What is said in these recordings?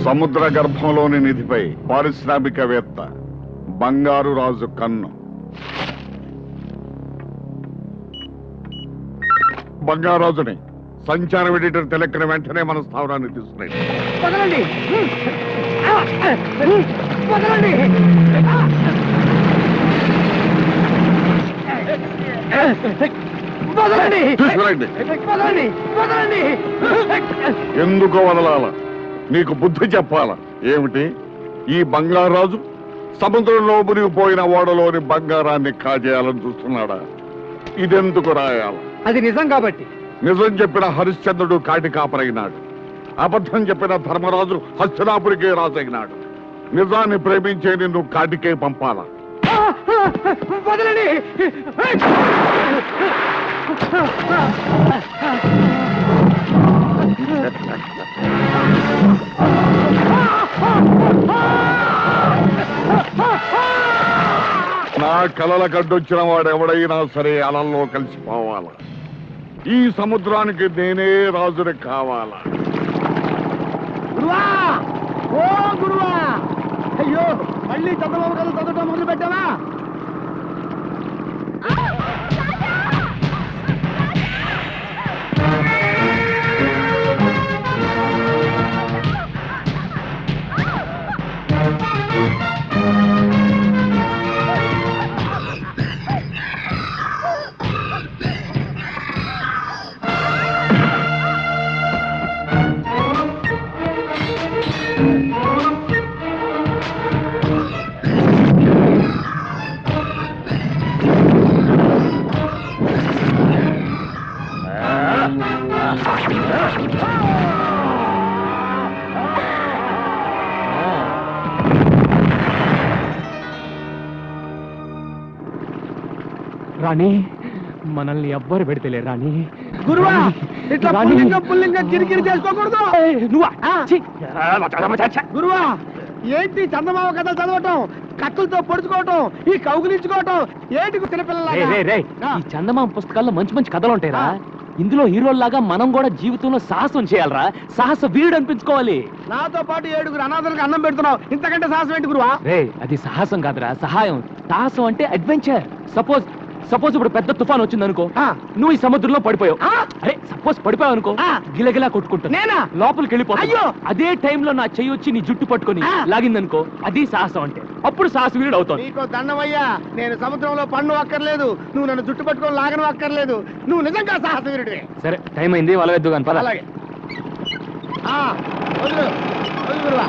సముద్ర గర్భంలోని నిధిపై పారిశ్రామికవేత్త బంగారు రాజు కన్ను. బంగారాజుని సంచారం ఎడిటర్ తెలెక్కిన వెంటనే మన స్థావరాన్ని తీసుకురండి. ఎందుకు వదలాల? నీకు బుద్ధి చెప్పాల. ఏమిటి ఈ బంగారాజు సముద్రంలో మునిగిపోయిన ఓడలోని బంగారాన్ని కాజేయాలని చూస్తున్నాడా? ఇదెందుకు రాయాల? అది నిజం కాబట్టి. నిజం చెప్పిన హరిశ్చంద్రుడు కాటి కాపరైనాడు. అబద్ధం చెప్పిన ధర్మరాజు హస్తినాపురికే రాజైనాడు. నిజాన్ని ప్రేమించే నిన్ను కాటికే పంపాలా? నా కలల గడ్డొచ్చిన వాడెవడైనా సరే అలల్లో కలిసిపోవాల. ఈ సముద్రానికి నేనే రాజుని కావాలా? గురువా, ఓ గురువా! అయ్యో, మళ్ళీ చంద్రబాబు కథ చదవటం మొదలు పెట్టావా? రాణి, మనల్ని ఎవ్వరు పెడితేలే రాణి. గురువా, ఇట్లా పుల్లింగం కిరికిరి చేసుకోకూడదు. గురువా, ఏంటి చందమామ కథలు చదవటం, కత్తులతో పొడుచుకోవటం, ఈ కౌగులించుకోవటం ఏంటి చిన్నపిల్లల? ఈ చందమామ పుస్తకాల్లో మంచి మంచి కథలు ఉంటాయిరా. ఇందులో హీరోల్లాగా మనం కూడా జీవితంలో సాహసం చేయాలరా. సాహస వీరుడు అనిపించుకోవాలి. నాతో పాటు 7 అనాథలకు అన్నం పెడుతున్నావు, ఇంతకంటే సాహసం ఏంటి గురువా? అది సాహసం కాదురా, సహాయం. సాహసం అంటే అడ్వెంచర్. సపోజ్ ఇప్పుడు పెద్ద తుఫాన్ వచ్చింది అనుకో, నువ్వు ఈ సముద్రంలో పడిపోయావు. అరే సపోజ్ పడిపోయావు అనుకో, గిలగిలా కొట్టుకుంటా లోపలికి వెళ్ళిపోయో. అదే టైంలో నా చెయ్యి వచ్చి నీ జుట్టు పట్టుకుని లాగిందనుకో, అది సాహసం అంటే. అప్పుడు సాహస వీరుడు అవుతావు. నీకో దండమయ్యా, నేను సముద్రంలో పన్ను అక్కర్లేదు, నువ్వు నన్ను జుట్టు పట్టుకొని లాగను అక్కర్లేదు. నువ్వు నిజంగా సాహస వీరుడివే. సరే, టైం అయింది, వాళ్ళ వెద్దు కానీ పద. అలాగే. గురువా.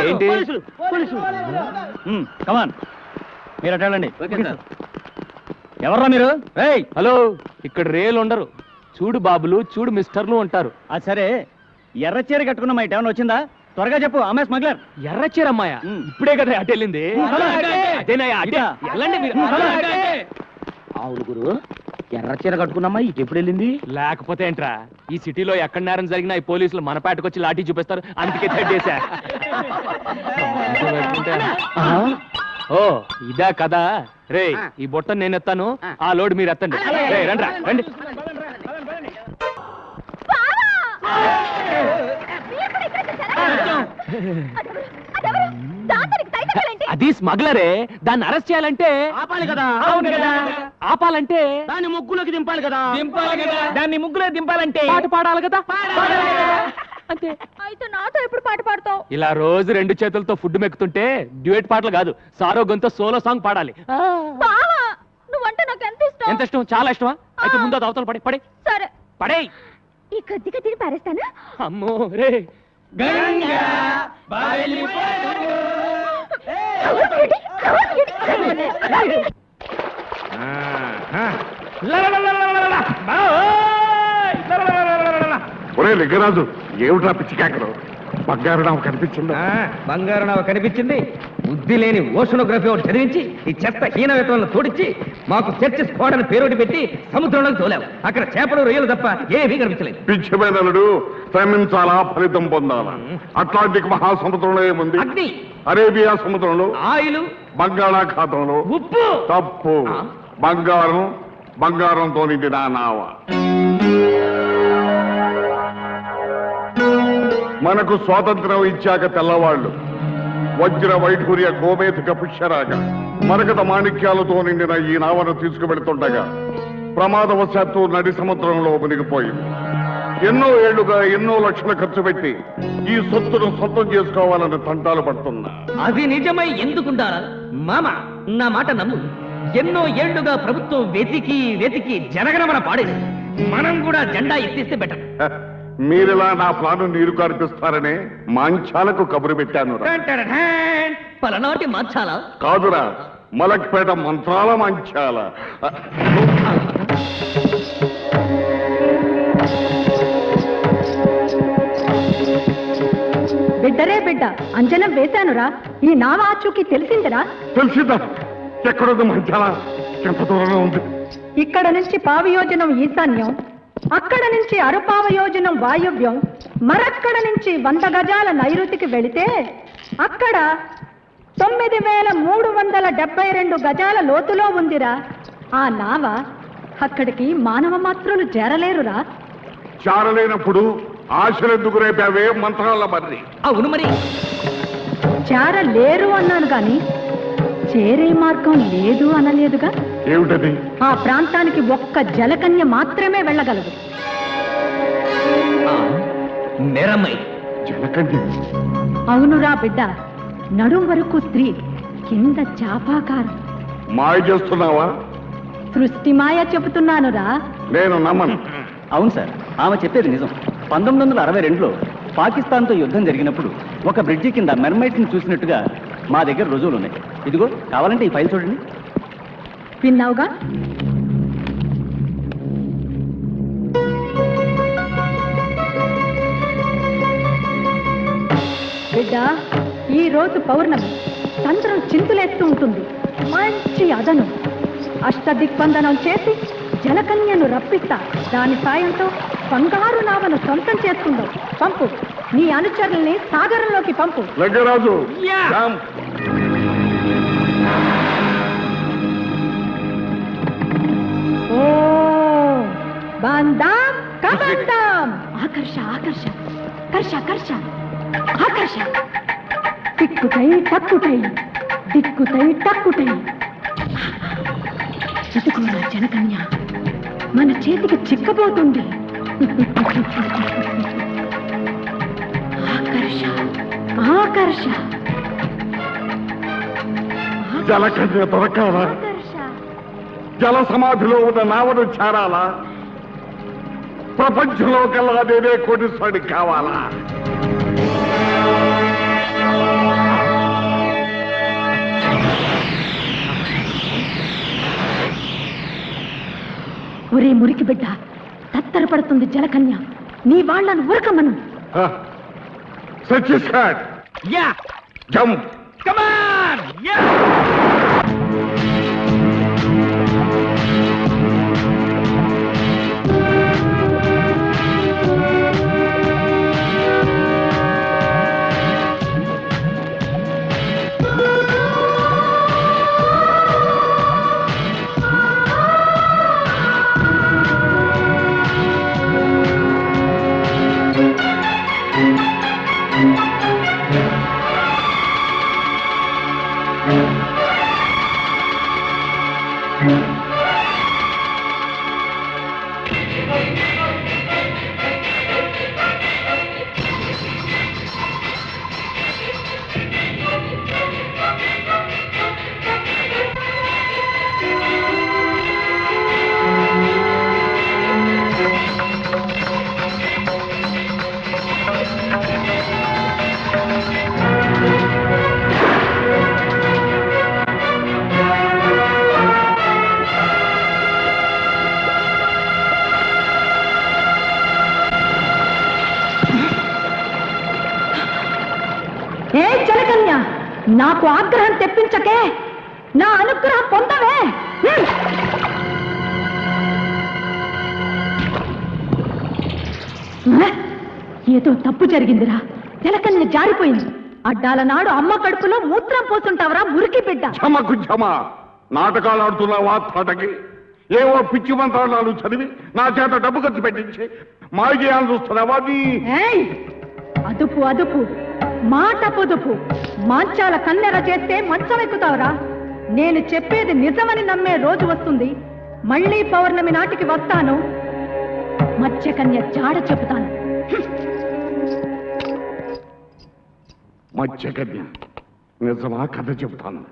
ఏంటి? కమాన్, మీరు అటండి. ఎవర్రా మీరు? హలో, ఇక్కడ రేలు ఉండరు. చూడు బాబులు, చూడు మిస్టర్లు ఉంటారు. అది సరే, ఎర్ర చీర కట్టుకున్న మా ఏమైనా వచ్చిందా? త్వరగా చెప్పు. అమ్మాయి స్మగ్లర్. ఎర్ర చీర అమ్మాయ? ఇప్పుడే కదా అటు వెళ్ళింది. అవును గురు, ఎర్ర చీర కట్టుకున్నమ్మా ఇటు ఎప్పుడు వెళ్ళింది? లేకపోతే ఏంట్రా, ఈ సిటీలో ఎక్కడ నేరం జరిగినా ఈ పోలీసులు మన పేటకు వచ్చి లాఠీ చూపిస్తారు. అందుకే తట్టేశా. ఓ ఇదా కదా. రే, ఈ బొట్టను నేను ఎత్తాను, ఆ లోడ్ మీరు ఎత్తండి. రండి రండి. అది స్మగ్లరే. దాన్ని అరెస్ట్ చేయాలంటే ఆపాలి కదా. అవును కదా. ఆపాలంటే దాన్ని ముగ్గులోకి దింపాలి కదా. దాన్ని ముగ్గులో దింపాలంటే పాట పాడాలి కదా. అంతే. అయితే నాతో ఎప్పుడు పాట పాడతావు? ఇలా రోజు 2 చేతులతో ఫుడ్ మెక్కుతుంటే డ్యూయట్ పాటలు కాదు, సారోగంతో సోలో సాంగ్ పాడాలి. బావా, నువ్వంటే నాకు ఎంత ఇష్టం. ఎంత ఇష్టం? చాలా ఇష్టమా? అయితే ముందు అది అవతల పడే. సరే పడే. ఈ కొద్దిగా తిని పారేస్తానా? అమ్మో రే. ఒరే లింగరాజు, ఏమిట్రా పిచ్చికాకరు? బంగారు నావ కనిపించిందా? బంగారు నావ కనిపించింది. బుద్ధి లేని ఓషనోగ్రఫీ ఒకటి చదివించి ఈ చెత్త హీనవేతలను తోడించి మాకు చర్చి స్క్వాడ్ అని పేరోటి పెట్టి సముద్రంలోకి తోలావు. అక్కడ చేపలు రొయ్యలు తప్ప ఏమీ కనిపించలేదు. పిచ్చిమైనడు శ్రమించాలా, ఫలితం పొందాలా? అట్లాంటిక్ మహాసముద్రంలో ఏముంది? అగ్ని. అరేబియా సముద్రంలో, ఆయిలు, బంగాళాఖాతంలో. ఉప్పు. తప్పు. ఆ? బంగారంతో నిండిన నావ. మనకు స్వాతంత్రం ఇచ్చాక తెల్లవాళ్లు వజ్ర వైఢూర్య గోమేధిక పుష్యరాగ మరకత మాణిక్యాలతో నిండిన ఈ నావను తీసుకువెడుతుండగా ప్రమాదవశాత్తు నడి సముద్రంలో మునిగిపోయింది. ఎన్నో ఏళ్లుగా ఎన్నో లక్షలు ఖర్చు పెట్టి ఈ సొత్తును సొంతం చేసుకోవాలని తంటాలు పడుతున్నా. అది నిజమై ఎందుకుంటారా మామ? నా మాట నమ్ము. ఎన్నో ఏళ్లుగా ప్రభుత్వం వెతికి జనగణమన పాడేది. మనం కూడా జెండా ఎత్తిస్తే బెటర్. హ, మీరిలా నా ప్లాను నీరు కార్పిస్తారనే మాంఛాలకు కబురు పెట్టాను. పలనాటి మార్చాలా? కాదురా, మలక్పేట మంత్రాల మంచాల. బిడ్డరే బిడ్డ అంజనం వేశానురా. ఈ నావ ఆచూకీ తెలిసిందిరా. తెలిసిందా? ఎక్కడుంది మంచాల? ఎంత దూరంలో ఉంది? ఇక్కడ నుంచి పావయోజనం ఈశాన్యం, అక్కడ నుంచి అరుపావయోజనం వాయువ్యం, మరక్కడ నుంచి 100 గజాల నైరుతికి వెళితే అక్కడ 9372 గజాల లోతులో ఉందిరా ఆ నావ. అక్కడికి మానవ మాత్రులు చేరలేరురా. చారలేనప్పుడు ఆశలెందుకు రేపావే మంత్రాల మర్రి? అవును మరి. చేరలేరు అన్నాను గాని చేరే మార్గం లేదు అనలేదుగా. ఏమిటది? ఆ ప్రాంతానికి ఒక్క జలకన్య మాత్రమే వెళ్ళగలదు. నిరమై. జలకన్య? అవునురా బిడ్డ. నడుం వరకు స్త్రీ, కింద చాపాకారం. మాయ చేస్తున్నావా? సృష్టి మాయ చెబుతున్నానురా. నేను నమ్మను. అవును సార్, ఆమె చెప్పేది నిజం. 1962లో పాకిస్తాన్తో యుద్ధం జరిగినప్పుడు ఒక బ్రిడ్జి కింద మెర్మైట్ని చూసినట్టుగా మా దగ్గర రుజువులు ఉన్నాయి. ఇదిగో, కావాలంటే ఈ ఫైల్ చూడండి. విన్నావుగా? బిడ్డ, ఈ రోజు పౌర్ణమి. చంద్రం చింతులేస్తూ ఉంటుంది. మంచి అదను. అష్టదిగ్బంధనం చేసి జలకన్యను రప్పిస్తా. దాని సాయంతో బంగారు నావను సొంతం చేసుకుందాం. పంపు, నీ అనుచరుల్ని సాగరంలోకి పంపు. లింగరాజు, యా. శ్యామ్. ఓ బందాం కబందాం. ఆకర్ష ఆకర్ష, కర్ష కర్ష, ఆకర్ష. టిక్కుటై టక్కుటై, దిక్కుటై టక్కుటై. ఇటుకోరా జనకన్య, మన చేతికి చిక్కబోతుంది. ఆకర్ష ఆకర్ష, జలకన్య దొరకాలా? ఆకర్ష. జల సమాధిలో ఉన్న నావను చేరాలా? ప్రపంచంలో కల్లా నేనే కోటీశ్వరుడి కావాలా? ఒరే మురికి బిడ్డ, తత్తరపడుతుంది జలకన్య. నీ వాళ్ళను ఉరకమను. సత్యసాట్, యా. జంప్. కమాన్. యా. ఏ జలకన్య, నాకు ఆగ్రహం తెప్పించకే. నా అనుగ్రహం పొందవే. ఏదో తప్పు జరిగిందిరా. జలకన్య జారిపోయింది. అడ్డాల నాడు అమ్మ కడుపులో మూత్రం పోతుంటావరా మురికి బిడ్డ. క్షమకు క్షమ. నాటకాలు ఆడుతున్నావా తాటకి? ఏవో పిచ్చి మంత్రాలు చదివి నా చేత డబ్బు ఖర్చు పెట్టించి మాయ చేయాలని చూస్తున్నావా? ఏయ్! అదుపు అదుపు, మాట పొదుపు. మాంచాల కన్నెర చేస్తే మంచం ఎక్కుతావురా. నేను చెప్పేది నిజమని నమ్మే రోజు వస్తుంది. మళ్ళీ పౌర్ణమి నాటికి వస్తాను. మత్స్యకన్య జాడ చెబుతాను. మత్స్యకన్య నిజమా? కథ చెప్తాను.